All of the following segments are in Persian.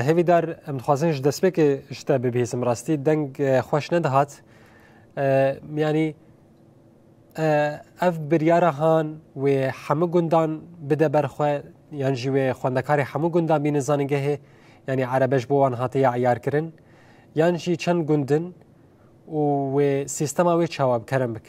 هەوی دار ئەم دخوازنش دەستپێکی شتە ببیسم ڕاستی دەنگ خۆش نەدەهات ینی ئەف بریارە هاان وێ هەموو گوندان بدە بەرخۆ یانجی وێ خوێندەکاری هەموو گوندان بینە زانینگەهێ ینی عەرەبەش بۆ وان هاتەیە عیارکردن یانجی چەند گوندن و وێ سیستەما وێ چاواب کەرم بک.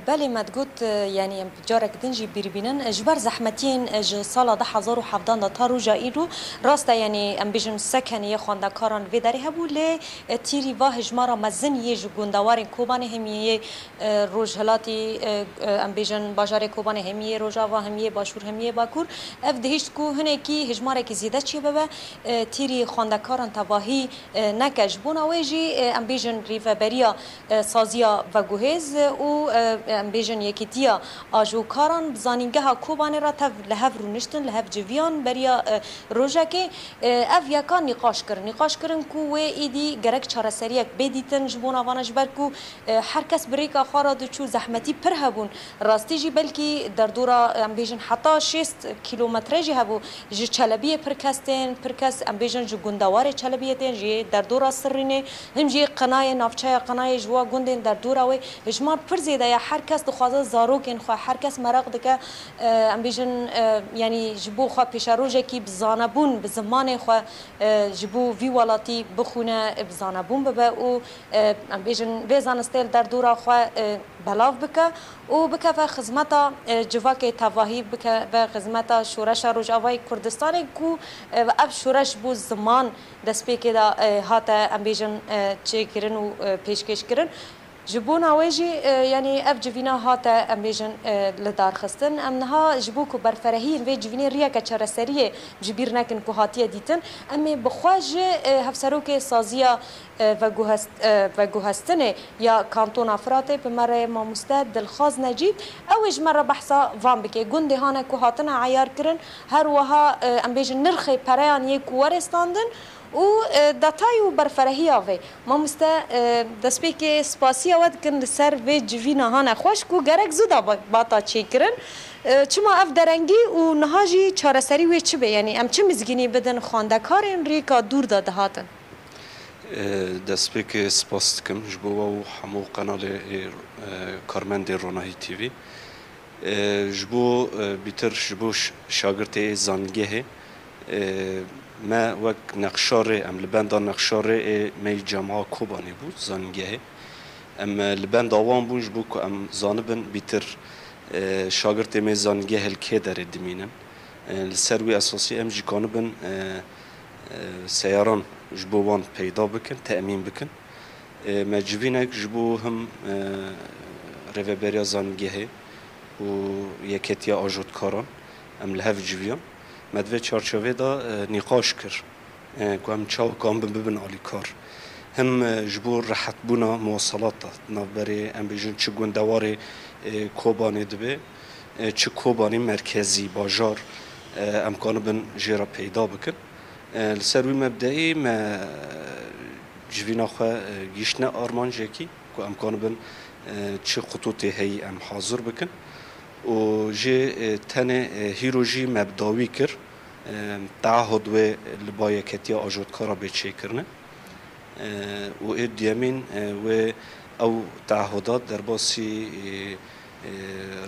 بله مدگوت یعنی جارك دنجي بيربينن جبر زحمتين ج سال 2017 تا روجا ایرو راستا یعنی ام بیجن سکن ی خواندکاران و داری هبو ل تیری و هجمارا مزن ی جگوندوار کوبان همیه روجهلاتی ام بیجن باجار کوبان همیه روجا و همیه باشور همیه باکور اف دهشت کو هنه کی هجمارا کی زیاده چی ببه تیری خواندکاران تواهی نکج بونا ویجی ام بیجن ریفبریا سازیا و گوهز و ام بیجن یکیتیا آجوکاران زانینگه ها کوبانه را تف لهف رونشتن لهف جویان بریا روژه که اف یکان نقاش کرن کو و ایدی گرک چاره سریک بدیتن جبون آوانش بر کو هر کس بریکا خارا دچو زحمتی پر هبون راستی جی بلکی در دورا ام بیجن حتی 6 کیلومتر جی هبو جی چلبیه پر کس ام بیجن جو گندوار چلبیه تن جی در دورا سرینه هم جی قنای نافچه قنای جوا گندن در دورا و اجماع پر زیده یا هر کس دخوازه زاروکن خو هر کس مرق دکه ام بیجن یعنی جبو خو پیشروجه کی بزانبون به زمان خو جبو وی ولاتی بخونه بزانبون به او ام بیجن بزان استل در دورا خو بلاف بکه و بکه و خدمتا جواک تواهی بکه و خدمتا شورش روجاوای کردستان کو اب شورش بو زمان دسپیک دا هات ام بیجن چه کرن و پیشکش کرن جبون آویجی یعنی اف جوینا هات ام بیجن لدار خستن ام نها جبو کو برفرهی و جوینی ریا که چرا سریه جبیر نکن کو هاتیه دیتن امی بخواج هفسروک سازیا و گوهستنه یا کانتون افراطه به مره ماموسته دلخواز نجیب اوج مره بحثا وان بکه گنده هانه کو هاتنا عیار کرن هر وها ام بیجن نرخ پریان یک ورستاندن و داتای و برفرهی آوی ما مسته دسپیک سپاسی آود کن سر و جوینا هانه خوش کو گرک زودا باتا چی کرن چما اف درنگی و نهاجی چارسری و چه به یعنی ام چه مزگینی بدن خواندکارین ریکا دور داده هاتن دسپیک سپاس کم جبو و همو قنال کارمند روناهی تیوی جبو بیتر جبو شاگرد زانگه ما وقت نقشاره ام لبند نقشاره می جماعة کوبانی بود زانگه ام لبند آوان بونج بود که ام زانبن بیتر شاگرد می زانگه هل که داره دمینن لسروی اساسی ام جکانبن سیاران جبوان پیدا بکن تأمین بکن مجبورینک جبو هم ریوبریا زانگه و یکتیا آجود کاران ام لهف جویان مدوی چارچوبه دا نقاش کر که هم چاو کام ببین عالی کار هم جبور راحت بونا مواصلات نابری ام بیجون چه گندوار کوبانی دبه چه کوبانی مرکزی باجار امکان بن جیرا پیدا بکن لسروی مبدئی ما جوینا خو گیشنه آرمان جکی که امکان بن چه خطوطی هی ام حاضر بکن و جه تنه هیروجی مبداوی کر تعهد و لبای کتیا آجود کارا بچه کرنه و ادیامین و او تعهدات در باسی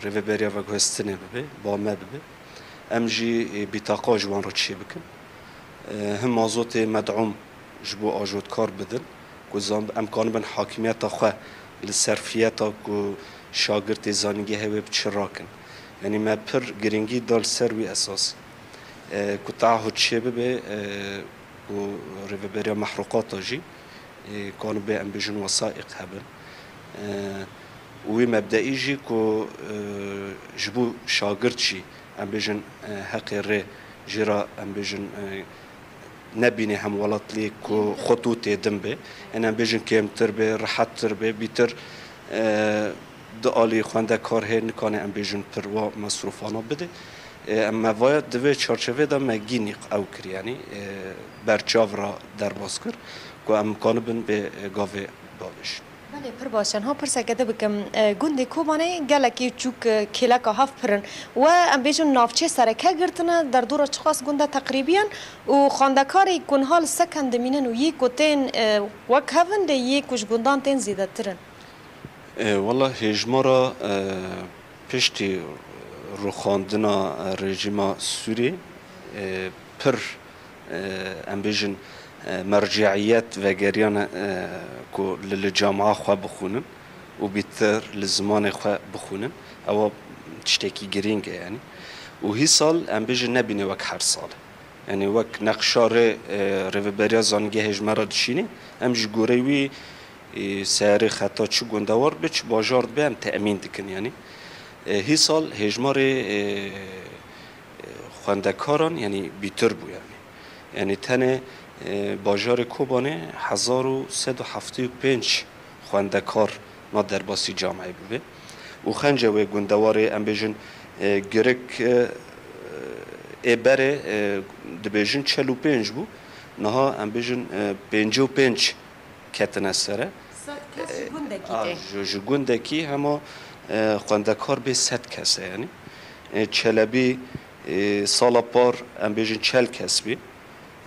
ریوبریا و گوهستنه ببه با ما ببه ام جی بیتاقا جوان رو چه بکن هم مازوت مدعوم جبو آجود کار بدن گزان امکان بن حاکمیت خواه لسرفیت کو شاگرد زانگی هوا بچراکن یعنی ما پر گرینگی دال سروی اساسی کو تعهد چه به و ریوبریا محروقات جی کانو به ام بیجن وثائق هبن وی مبدئی جی کو جبو شاگرد چی ام بیجن حق ره جرا ام بیجن نبینه هم ولات لی کو خطوط دم به ام بیجن کمتر به راحت تر به بیتر دالی خونده کار هر نکنه ام بیجن پر و مصروفانه بده اما باید دوی چارچوبه دا مگینی او کری یعنی برچاو را در باز کر که امکان بن به گاوه باوش بله پر باشن ها پر سکته بکم گنده کوبانه گلکی چوک کلاکا هاف پرن و ام بیشون نافچه سرکه گرتنه در دور چخاص گنده تقریبا و خاندکاری کنهال سکند مینن و یک و تین وک هفن ده یک وش گندان تین زیده ترن والله هجمارا پشتی رو خواندنا رژیم سوری پر ام بیشون مرجعیت و گریان کو للجامعه خو بخونن و بیتر لزمان خو بخونن او تشتکی گرینگ یعنی و هی سال ام بیج نبینه وک هر سال یعنی وک نقشار ریوبریا زانگه هجمرا دشینی ام جگوری سعر خطا چو گندوار بچ باجارد به هم تأمین دکن یعنی هی سال هجمار خواندکاران یعنی بیتر بو یعنی تنه باجار کوبانه 1375 خواندکار نا در باسی جامعه بوده و خنجه و گندوار ام بیجن گرک ایبره دبیجن 45 بو نها ام بیجن 55 کتنه سره جو گندکی هما خواندکار به 100 کسه یعنی چلبی سال پار ام بیجن 40 کس بی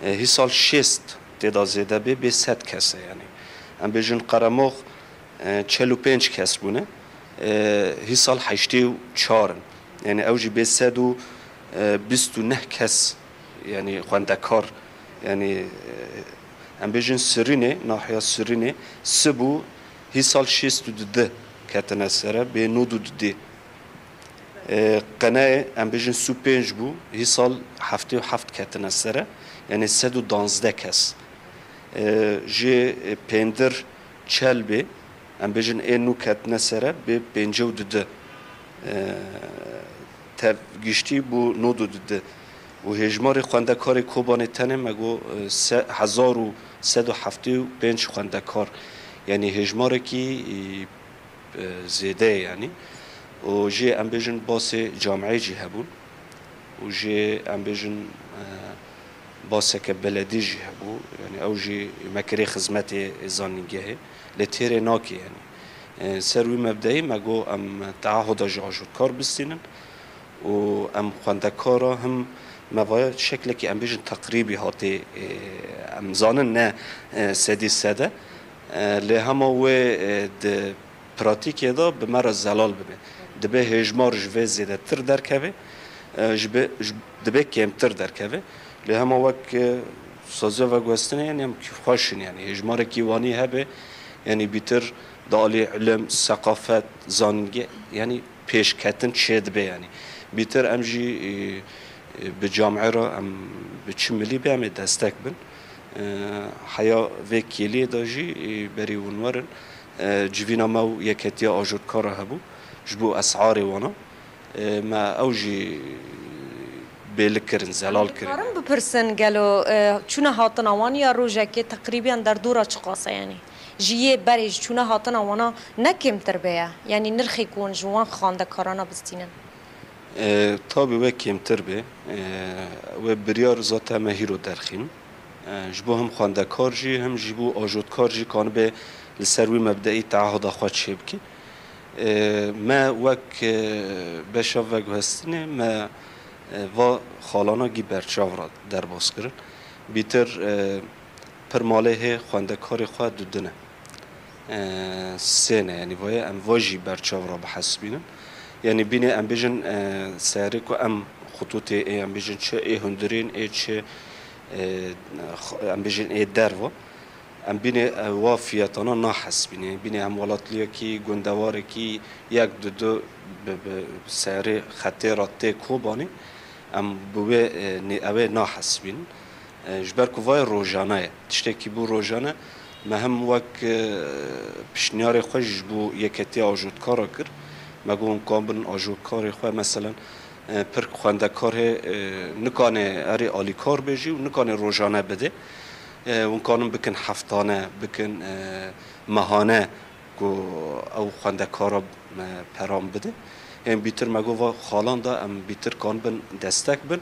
هی سال 6 تعداد زیاده به 100 کسه یعنی ام بیجن قرموخ 45 کس بونه هی سال 84 یعنی اوجی به 129 کس یعنی خواندکار یعنی ام بیجن سرینه ناحیه سرینه سبو هی سال 62 کتنه سره به 92 قناه ام بیجن 35 بو هی سال 77 کتنه سره یعنی 112 کس جی پندر چل به ام بیجن اینو کتنه سره به 52 تفگیشتی بو 92 و هجمار خواندکار کوبانه تنه مگو 1175 خواندکار یعنی هجمار کی زیده یعنی و جی ام بیجن باس جامعه جی هبون و جی ام بیجن باس که بلدی جی هبو یعنی او جی مکری خدمت زانینگه لتیر ناکی یعنی سروی مبدئی مگو ام تعهد جاجود کار بستینن و ام خواندکارا هم مواد شکل که ام بیجن تقریبی هاتی ام زانن نه سدی سده لی همه و د پراتیکی دا به مرا زلال ببین دبه هجمار جوه زیده تر درکوه دبه کمتر درکوه لی همه وک سازه و گوستنه یعنی هم خوشن یعنی هجمار کیوانی هبه یعنی بیتر دالی علم ثقافت زانگه یعنی پیش کتن چه دبه یعنی بیتر امجی به جامعه را ام به چه ملی به هم دستک بن حیا وکیلی داجی بری ونورن جوینا ما یکتی آجود کار هبو جبو اسعار وانا ما اوجی بیل کرن زلال کرن کارم بپرسن گلو چونه هاتن آوان یا روژه که تقریبا در دورا چقاسه یعنی جیه بریج چونه هاتن آوانا نکم تر بیا یعنی نرخی کن جوان خانده کارانا بستینن تابی و کمتر به و بریار ذات مهی رو درخیم جبو هم خانده کار جی هم جبو آجود کار جی کان به لسروی مبدئی تعهد خواهد شب کی ما وک بشاف و گوهستنه ما و خالانا گی برچاو را در باز کرن بیتر پر ماله خانده کار خواهد دودنه سینه یعنی وای ام واجی برچاو را بحسبینن یعنی بینه ام بیجن سعری که ام خطوط ام بیجن چه هندرین چه ام بیجن دروا ام بینه وافیاتانا ناحس بینه هم ولاتلیا کی گندواره کی یک دو سعری خطیرات کوبانی ام بوه اوه ناحس بین جبر کوای روزانه تشتکی بو روزانه مهم وک پشنیار خوش بو یکتی آجود کارا کرد مگون کامبن آجود کاری خواه مثلا پر خونده کار نکانه اری آلی کار بجی و نکانه روزانه بده اون کانون بکن هفتانه بکن ماهانه او خونده کارا پرام بده هم بیتر مگو و خالان دا ام بیتر کان بن دستک بن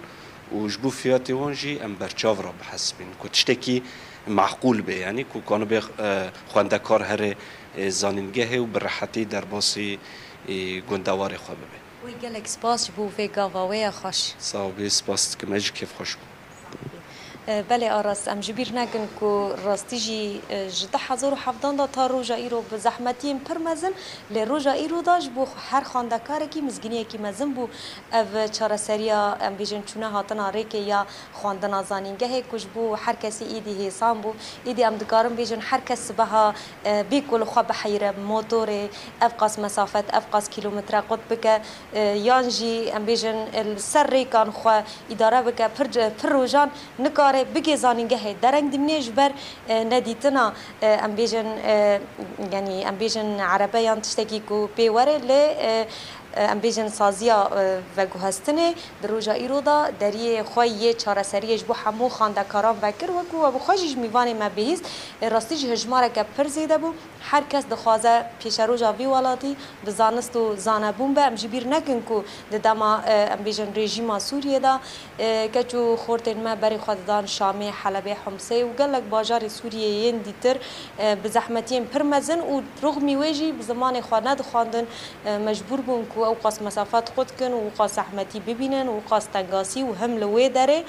و جبو فياتي وانجي ام برچاورا بحسبين كو تشتكي معقول به يعني كو كانوا به خواندكار هر زانینگه و براحتی در باسی گندوار خواه ببه وی گلک سپاس بو وی گاواوی خوش صاحبی سپاس که مجی کیف خوش بود بله آراست ام جبیر نکن که راستی جی جده حضور و حفظان دا تا روژا ایرو به زحمتیم پر مزن لی روژا ایرو داش بو هر خاندکاره کی مزگینی کی مزن بو او چاره سریا ام بیجن چونه هاتن آره که یا خواندن آزانینگه کش بو هر کسی ایدی حسام بو ایدی ام دکارم بیجن هر کس بها بیکل خواه بحیره موتور افقاس مسافت افقاس کیلومتر قد بکه یانجی ام بیجن السر ریکان خواه اداره بکه پر روژان نکار بگی زانینگه درنگ دمنیش بر ندیتنا ام بیجن یعنی ام بیجن عربیان تشتکی کو پیوره لی ام بیجن سازیا و گوهستنه در روژا ایرودا دریه خویه چاره سریش بو همو خاندکاران وکر وکو و بو خوشش میوانه ما بهیست راستیش هجماره که پر زیده بو هر کس دخوازه پیش روژا وی والاتی بزانست و زانبون به ام جبیر نکن کو دما ام بیجن رژیم سوریه دا کچو خورتن ما بری خوددان شامی حلبه حمسه و گلک باجار سوریه ین دیتر بزحمتیم پر مزن و رغمی ویجی بزمان خواند خواندن مجبور بون کو او قاس مسافت خود کن و قاس احمدی ببینن و قاس تنگاسی و هم لوی داره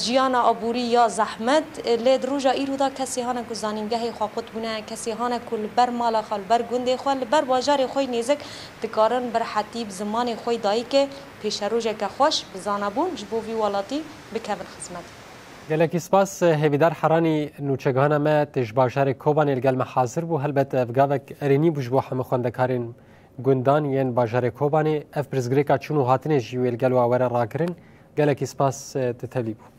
جیانا عبوری یا زحمت لید روژا ایرو دا کسی هانا کو زانینگه خواه خود بونه کسی هانا کو لبر مالا خواه لبر گنده خواه لبر باجار خواه نیزک دکارن بر حتیب زمان خواه دایی که پیش روژا که خوش بزانبون جبووی والاتی بکبر خزمت گلکی سپاس هیویدار حرانی نوچگانا ما تش باجار کوبان الگل محاضر بو هلبت افگاوک ارینی بجبو همه خواندکارین گندان ین باجار کوبانی اف پرزگریکا چونو هاتنه جیویل گلو آوره راکرین گلکی سپاس تتلیبو